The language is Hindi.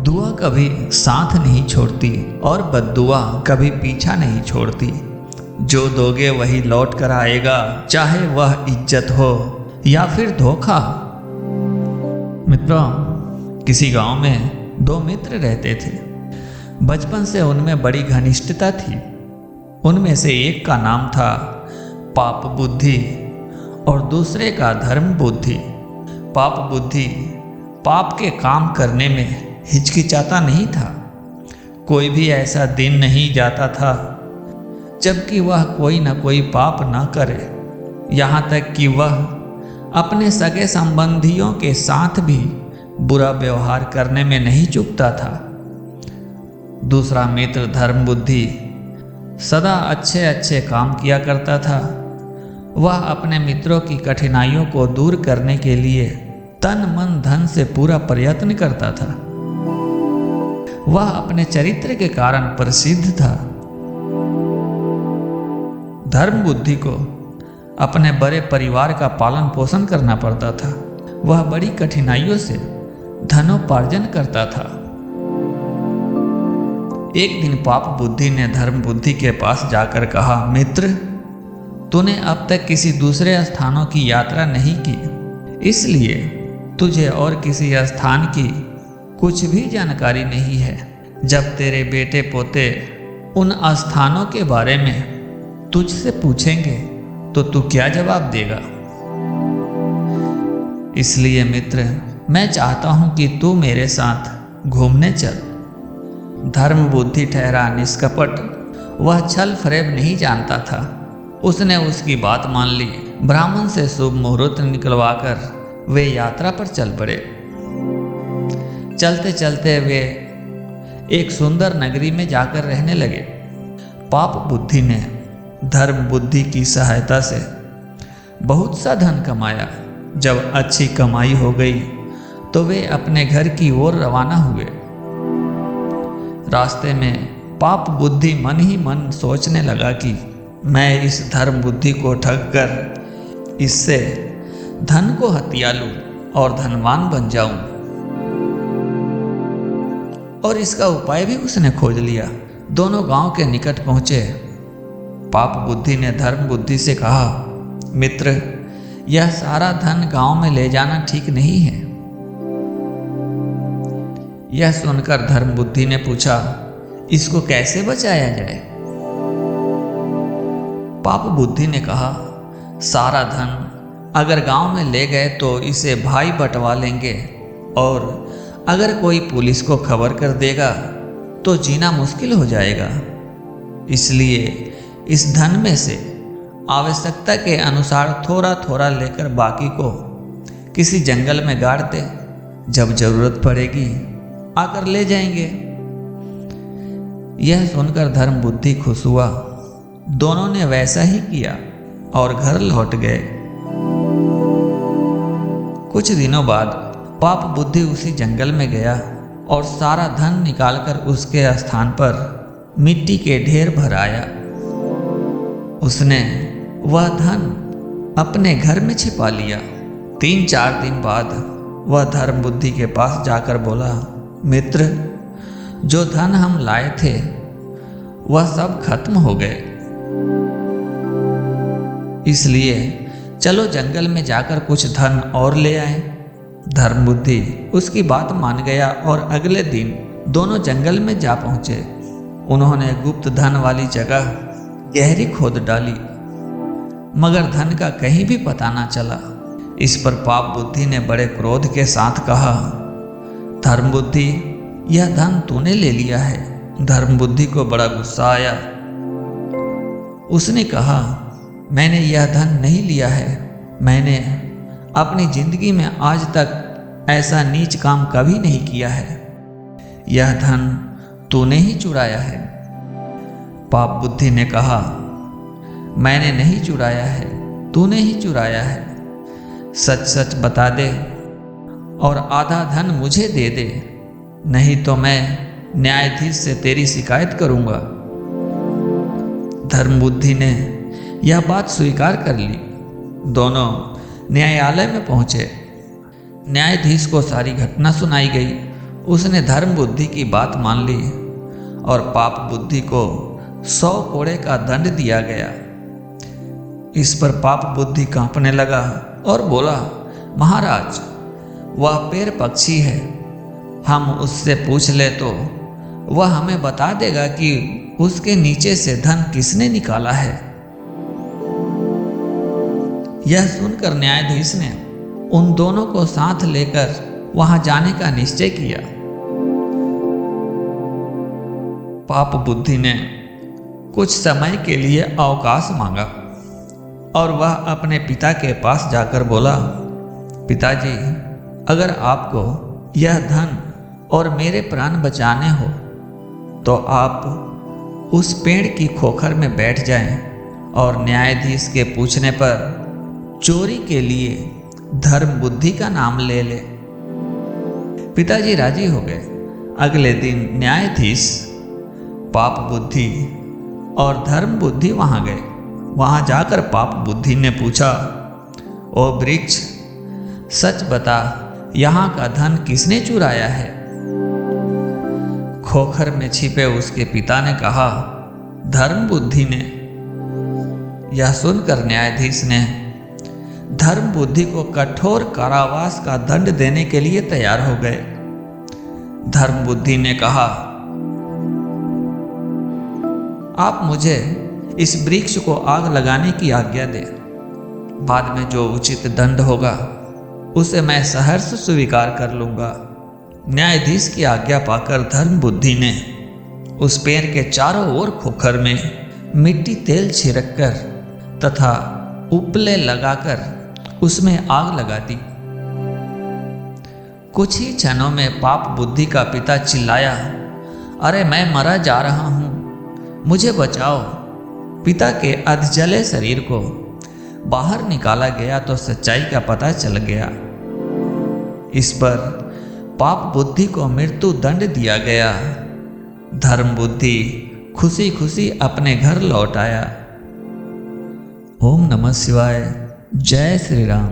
दुआ कभी साथ नहीं छोड़ती और बद्दुआ कभी पीछा नहीं छोड़ती। जो दोगे वही लौट कर आएगा, चाहे वह इज्जत हो या फिर धोखा। मित्रों, किसी गांव में दो मित्र रहते थे। बचपन से उनमें बड़ी घनिष्ठता थी। उनमें से एक का नाम था पाप बुद्धि और दूसरे का धर्म बुद्धि। पाप बुद्धि पाप के काम करने में हिचकिचाता नहीं था। कोई भी ऐसा दिन नहीं जाता था जबकि वह कोई न कोई पाप न करे। यहाँ तक कि वह अपने सगे संबंधियों के साथ भी बुरा व्यवहार करने में नहीं चूकता था। दूसरा मित्र धर्म बुद्धि सदा अच्छे अच्छे काम किया करता था। वह अपने मित्रों की कठिनाइयों को दूर करने के लिए तन मन धन से पूरा प्रयत्न करता था। वह अपने चरित्र के कारण प्रसिद्ध था। धर्म बुद्धि को अपने बड़े परिवार का पालन पोषण करना पड़ता था। वह बड़ी कठिनाइयों से धनोपार्जन करता था। एक दिन पाप बुद्धि ने धर्म बुद्धि के पास जाकर कहा, मित्र, तूने अब तक किसी दूसरे स्थानों की यात्रा नहीं की, इसलिए तुझे और किसी स्थान की कुछ भी जानकारी नहीं है। जब तेरे बेटे पोते उन स्थानों के बारे में तुझसे पूछेंगे तो तू क्या जवाब देगा? इसलिए मित्र, मैं चाहता हूं कि तू मेरे साथ घूमने चल। धर्म बुद्धि ठहरा निष्कपट। वह छल फरेब नहीं जानता था। उसने उसकी बात मान ली। ब्राह्मण से शुभ मुहूर्त निकलवाकर वे यात्रा पर चल पड़े। चलते चलते वे एक सुंदर नगरी में जाकर रहने लगे। पाप बुद्धि ने धर्म बुद्धि की सहायता से बहुत सा धन कमाया। जब अच्छी कमाई हो गई तो वे अपने घर की ओर रवाना हुए। रास्ते में पाप बुद्धि मन ही मन सोचने लगा कि मैं इस धर्म बुद्धि को ठग कर इससे धन को हथिया लूं और धनवान बन जाऊं। और इसका उपाय भी उसने खोज लिया। दोनों गांव के निकट पहुंचे। पाप बुद्धि ने धर्म बुद्धि से कहा, मित्र, यह सारा धन गांव में ले जाना ठीक नहीं है। यह सुनकर धर्म बुद्धि ने पूछा, इसको कैसे बचाया जाए? पाप बुद्धि ने कहा, सारा धन अगर गांव में ले गए तो इसे भाई बंटवा लेंगे, और अगर कोई पुलिस को खबर कर देगा तो जीना मुश्किल हो जाएगा। इसलिए इस धन में से आवश्यकता के अनुसार थोड़ा थोड़ा लेकर बाकी को किसी जंगल में गाड़ दे। जब जरूरत पड़ेगी आकर ले जाएंगे। यह सुनकर धर्म बुद्धि खुश हुआ। दोनों ने वैसा ही किया और घर लौट गए। कुछ दिनों बाद पाप बुद्धि उसी जंगल में गया और सारा धन निकालकर उसके स्थान पर मिट्टी के ढेर भर आया। उसने वह धन अपने घर में छिपा लिया। 3-4 दिन बाद वह धर्म बुद्धि के पास जाकर बोला, मित्र, जो धन हम लाए थे वह सब खत्म हो गए। इसलिए चलो जंगल में जाकर कुछ धन और ले आए। धर्म बुद्धि उसकी बात मान गया और अगले दिन दोनों जंगल में जा पहुंचे। उन्होंने गुप्त धन वाली जगह गहरी खोद डाली, मगर धन का कहीं भी पता ना चला। इस पर पाप बुद्धि ने बड़े क्रोध के साथ कहा, धर्म बुद्धि, यह धन तूने ले लिया है। धर्म बुद्धि को बड़ा गुस्सा आया। उसने कहा, मैंने यह धन नहीं लिया है। मैंने अपनी जिंदगी में आज तक ऐसा नीच काम कभी नहीं किया है। यह धन तूने ही चुराया है। पाप बुद्धि ने कहा, मैंने नहीं चुराया है, तूने ही चुराया है। सच सच बता दे और आधा धन मुझे दे दे, नहीं तो मैं न्यायाधीश से तेरी शिकायत करूंगा। धर्म बुद्धि ने यह बात स्वीकार कर ली। दोनों न्यायालय में पहुंचे। न्यायाधीश को सारी घटना सुनाई गई। उसने धर्म बुद्धि की बात मान ली और पाप बुद्धि को 100 कोड़े का दंड दिया गया। इस पर पाप बुद्धि कांपने लगा और बोला, महाराज, वह पेड़ पक्षी है, हम उससे पूछ ले तो वह हमें बता देगा कि उसके नीचे से धन किसने निकाला है। यह सुनकर न्यायाधीश ने उन दोनों को साथ लेकर वहां जाने का निश्चय किया। पाप बुद्धि ने कुछ समय के लिए अवकाश मांगा और वह अपने पिता के पास जाकर बोला, पिताजी, अगर आपको यह धन और मेरे प्राण बचाने हो तो आप उस पेड़ की खोखर में बैठ जाएं और न्यायाधीश के पूछने पर चोरी के लिए धर्म बुद्धि का नाम ले ले। पिताजी राजी हो गए। अगले दिन न्यायाधीश, पाप बुद्धि और धर्म बुद्धि वहां गए। वहां जाकर पाप बुद्धि ने पूछा, ओ वृक्ष, सच बता, यहाँ का धन किसने चुराया है? खोखर में छिपे उसके पिता ने कहा, धर्म बुद्धि ने। यह सुनकर न्यायाधीश ने धर्म बुद्धि को कठोर कारावास का दंड देने के लिए तैयार हो गए। धर्म बुद्धि ने कहा, आप मुझे इस वृक्ष को आग लगाने की आज्ञा दे। बाद में जो उचित दंड होगा उसे मैं सहर्ष स्वीकार कर लूंगा। न्यायाधीश की आज्ञा पाकर धर्म बुद्धि ने उस पेड़ के चारों ओर खोखर में मिट्टी तेल छिड़क कर तथा उपले लगाकर उसमें आग लगा दी। कुछ ही क्षणों में पाप बुद्धि का पिता चिल्लाया, अरे मैं मरा जा रहा हूं, मुझे बचाओ। पिता के अधजले शरीर को बाहर निकाला गया तो सच्चाई का पता चल गया। इस पर पाप बुद्धि को मृत्यु दंड दिया गया। धर्म बुद्धि खुशी खुशी अपने घर लौट आया। ओम नमः शिवाय। जय श्री राम।